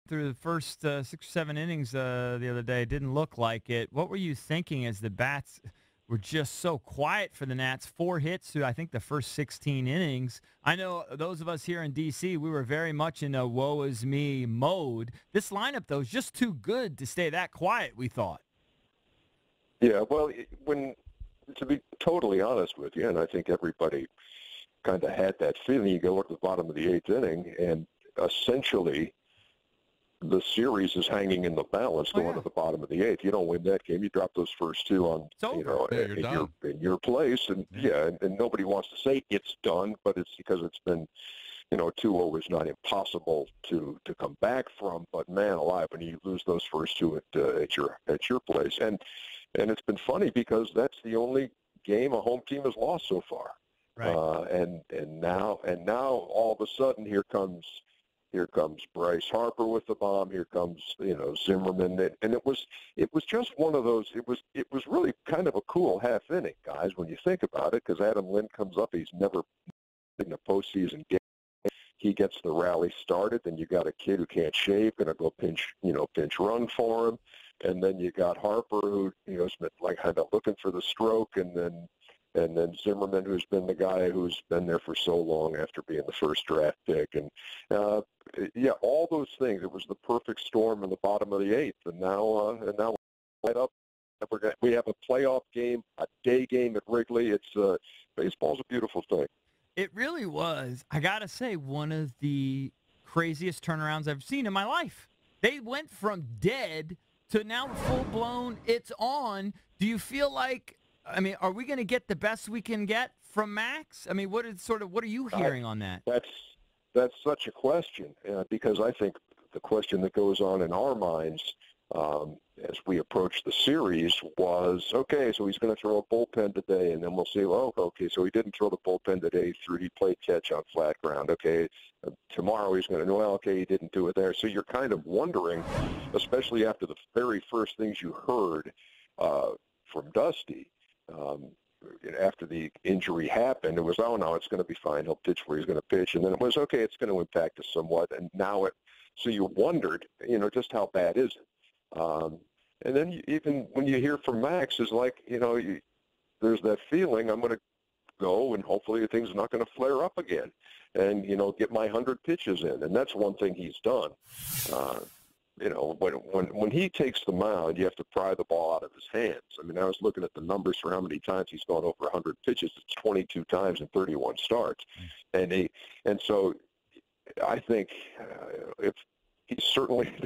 through the first 6 or 7 innings the other day. It didn't look like it. What were you thinking as the bats were just so quiet for the Nats? 4 hits through, I think, the first 16 innings. I know those of us here in D.C., we were very much in a woe is me mode. This lineup, though, is just too good to stay that quiet, we thought. Yeah, well, to be totally honest with you, and I think everybody kind of had that feeling, you go look at the bottom of the 8th inning, and essentially the series is hanging in the balance going to the bottom of the 8th. You don't win that game, you drop those first 2 on, in your place, and and nobody wants to say it's done, but it's because it's been, 2-0 is not impossible to come back from, but man alive, when you lose those first 2 at your place, and it's been funny because that's the only game a home team has lost so far. Right. And now all of a sudden here comes Bryce Harper with the bomb. Here comes Zimmerman, and it was just one of those. It was really kind of a cool half inning, guys, when you think about it, because Adam Lind comes up. He's never in a postseason game. He gets the rally started. Then you got a kid who can't shave, going to go pinch run for him. And then you got Harper, who has been kind of looking for the stroke, and then Zimmerman, who's been the guy who's been there for so long after being the first draft pick, and all those things. It was the perfect storm in the bottom of the 8th, and now we're right up. We have a playoff game, a day game at Wrigley. It's baseball's a beautiful thing. It really was. I gotta say, one of the craziest turnarounds I've seen in my life. They went from dead to now full-blown, it's on. Do you feel like, are we going to get the best we can get from Max? What are you hearing on that? That's such a question, because I think the question that goes on in our minds as we approach the series was, okay, so he's going to throw a bullpen today, and then we'll see, well, okay, so he didn't throw the bullpen today, he played catch on flat ground, okay, tomorrow he's going to, well, okay, he didn't do it there. So you're kind of wondering, especially after the very first things you heard from Dusty, after the injury happened, it was, oh, no, it's going to be fine. He'll pitch where he's going to pitch. And then it was, okay, it's going to impact us somewhat. And now so you wondered, just how bad is it? And then even when you hear from Max, it's like, there's that feeling I'm going to go and hopefully things are not going to flare up again and, get my 100 pitches in. And that's one thing he's done. When he takes the mound, you have to pry the ball out of his hands. I was looking at the numbers for how many times he's gone over 100 pitches. It's 22 times in 31 starts. And so I think if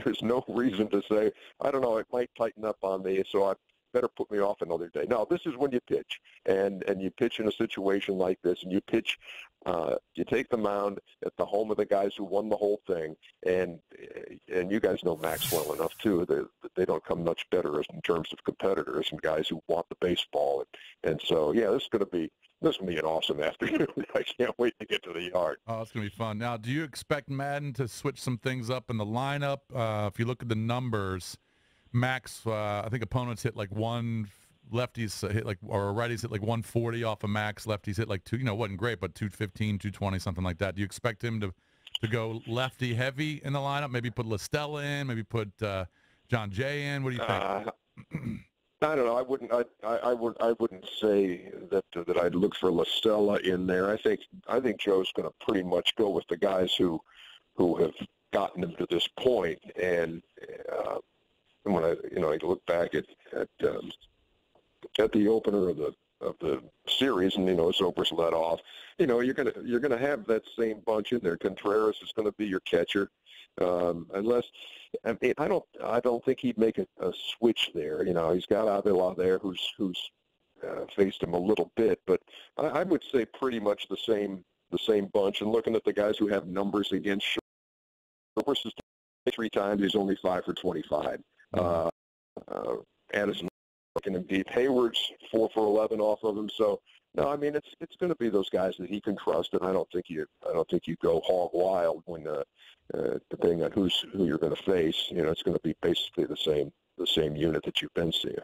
there's no reason to say, I don't know, it might tighten up on me, so I better put me off another day. No, this is when you pitch, and you pitch in a situation like this, and you pitch, you take the mound at the home of the guys who won the whole thing, and you guys know Max well enough too. They don't come much better in terms of competitors and guys who want the baseball, and so this is going to be an awesome afternoon. I can't wait to get to the yard. Oh, it's going to be fun. Now, do you expect Madden to switch some things up in the lineup? If you look at the numbers, Max, I think opponents hit lefties hit or righties hit 140 off of Max. Lefties hit 2, it wasn't great, but 215, 220, something like that. Do you expect him to go lefty heavy in the lineup? Maybe put LaStella in, maybe put John Jay in. What do you think? I don't know. I wouldn't say that I'd look for LaStella in there. I think Joe's going to pretty much go with the guys who have gotten him to this point. And when I look back at the opener of the series, and Zobrist led off, you're gonna have that same bunch in there. Contreras is going to be your catcher. Unless, I don't think he'd make a switch there. He's got Avila there who's faced him a little bit, but I would say pretty much the same bunch. And looking at the guys who have numbers against versus 3 times, he's only 5 for 25. Addison looking him deep. Hayward's 4 for 11 off of him. So no, it's going to be those guys that he can trust, and I don't think you go hog wild when depending on who you're going to face. It's going to be basically the same unit that you've been seeing.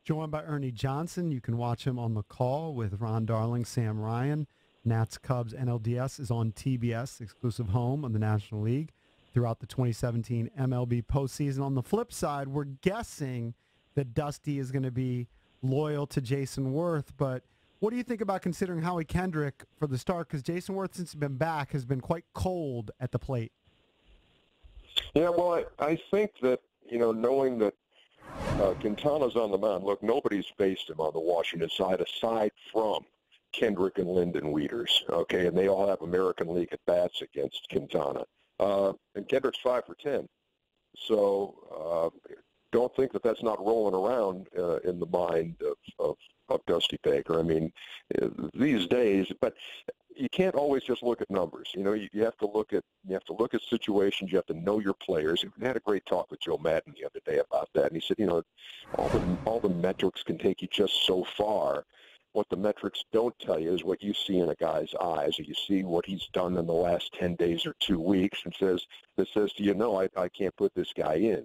Joined by Ernie Johnson. You can watch him on The Call with Ron Darling, Sam Ryan. Nats Cubs NLDS is on TBS, exclusive home of the National League. throughout the 2017 MLB postseason. On the flip side, we're guessing that Dusty is going to be loyal to Jason Worth, but what do you think about considering Howie Kendrick for the start? Because Jason Worth, since he's been back, has been quite cold at the plate. Yeah, well, I think that, knowing that Quintana's on the mound, look, nobody's faced him on the Washington side aside from Kendrick and Lyndon Wieters, okay, and they all have American League at-bats against Quintana. And Kendrick's 5 for 10. So don't think that that's not rolling around in the mind of Dusty Baker. I mean, these days, but you can't always just look at numbers. You have to look at situations. You have to know your players. We had a great talk with Joe Madden the other day about that, and he said, all the metrics can take you just so far. What the metrics don't tell you is what you see in a guy's eyes, or you see what he's done in the last 10 days or 2 weeks, and says to you, no, I can't put this guy in.